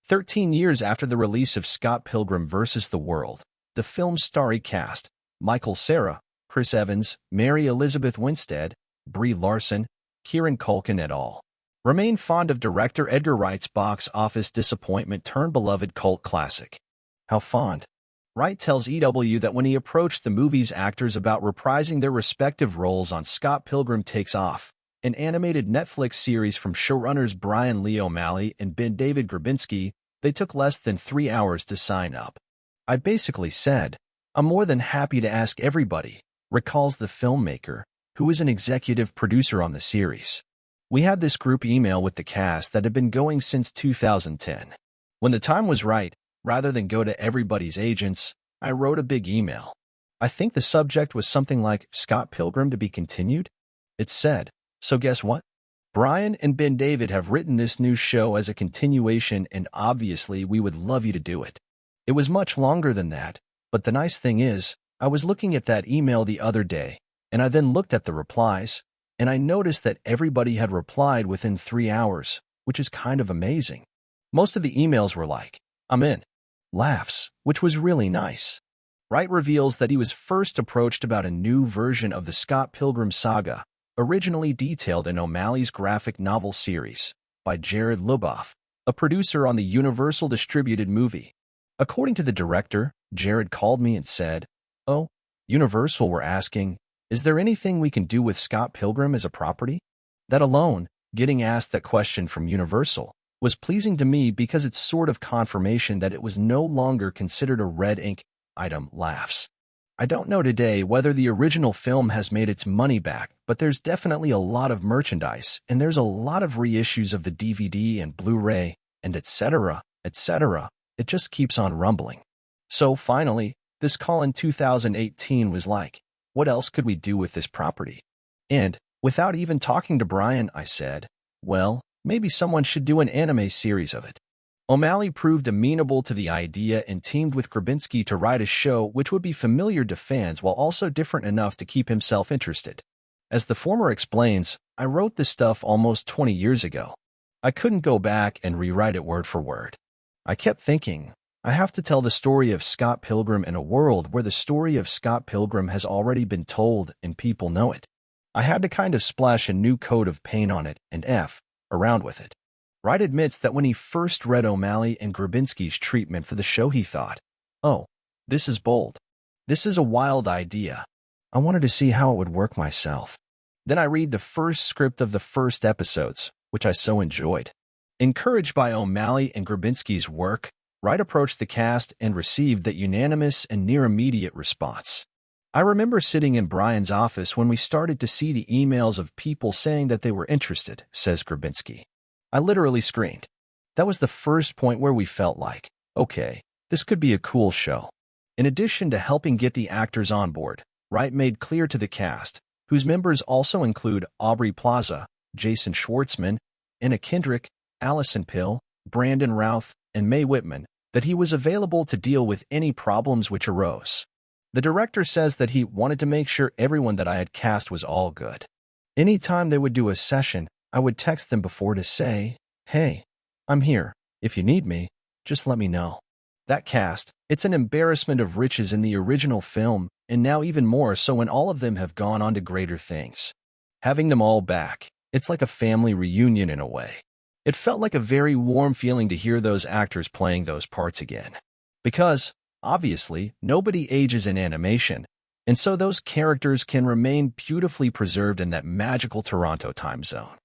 13 years after the release of Scott Pilgrim vs. the World, the film's starry cast, Michael Cera, Chris Evans, Mary Elizabeth Winstead, Brie Larson, Kieran Culkin et al., remain fond of director Edgar Wright's box office disappointment-turned-beloved cult classic. How fond? Wright tells EW that when he approached the movie's actors about reprising their respective roles on Scott Pilgrim Takes Off, an animated Netflix series from showrunners Bryan Lee O'Malley and BenDavid Grabinski, they took less than 3 hours to sign up. I basically said, I'm more than happy to ask everybody, recalls the filmmaker, who is an executive producer on the series. We had this group email with the cast that had been going since 2010. When the time was right, rather than go to everybody's agents, I wrote a big email. I think the subject was something like Scott Pilgrim to be continued. It said, so guess what? Bryan and BenDavid have written this new show as a continuation, and obviously we would love you to do it. It was much longer than that, but the nice thing is, I was looking at that email the other day, and I then looked at the replies, and I noticed that everybody had replied within 3 hours, which is kind of amazing. Most of the emails were like, I'm in. Laughs, which was really nice. Wright reveals that he was first approached about a new version of the Scott Pilgrim saga, originally detailed in O'Malley's graphic novel series, by Jared Luboff, a producer on the Universal distributed movie. According to the director, Jared called me and said, "Oh, Universal were asking, is there anything we can do with Scott Pilgrim as a property?" That alone, getting asked that question from Universal, was pleasing to me because it's sort of confirmation that it was no longer considered a red ink item. Laughs. I don't know today whether the original film has made its money back, but there's definitely a lot of merchandise, and there's a lot of reissues of the DVD and Blu-ray, and etc., etc. It just keeps on rumbling. So finally, this call in 2018 was like, what else could we do with this property? And, without even talking to Bryan, I said, well, maybe someone should do an anime series of it. O'Malley proved amenable to the idea and teamed with Grabinski to write a show which would be familiar to fans while also different enough to keep himself interested. As the former explains, I wrote this stuff almost 20 years ago. I couldn't go back and rewrite it word for word. I kept thinking, I have to tell the story of Scott Pilgrim in a world where the story of Scott Pilgrim has already been told and people know it. I had to kind of splash a new coat of paint on it and F around with it. Wright admits that when he first read O'Malley and Grabinski's treatment for the show, he thought, oh, this is bold. This is a wild idea. I wanted to see how it would work myself. Then I read the first script of the first episodes, which I so enjoyed. Encouraged by O'Malley and Grabinski's work, Wright approached the cast and received that unanimous and near-immediate response. I remember sitting in Bryan's office when we started to see the emails of people saying that they were interested, says Grabinski. I literally screamed. That was the first point where we felt like, okay, this could be a cool show. In addition to helping get the actors on board, Wright made clear to the cast, whose members also include Aubrey Plaza, Jason Schwartzman, Anna Kendrick, Allison Pill, Brandon Routh, and Mae Whitman, that he was available to deal with any problems which arose. The director says that he wanted to make sure everyone that I had cast was all good. Anytime they would do a session, I would text them before to say, hey, I'm here. If you need me, just let me know. That cast, it's an embarrassment of riches in the original film, and now even more so when all of them have gone on to greater things. Having them all back, it's like a family reunion in a way. It felt like a very warm feeling to hear those actors playing those parts again. Because, obviously, nobody ages in animation, and so those characters can remain beautifully preserved in that magical Toronto time zone.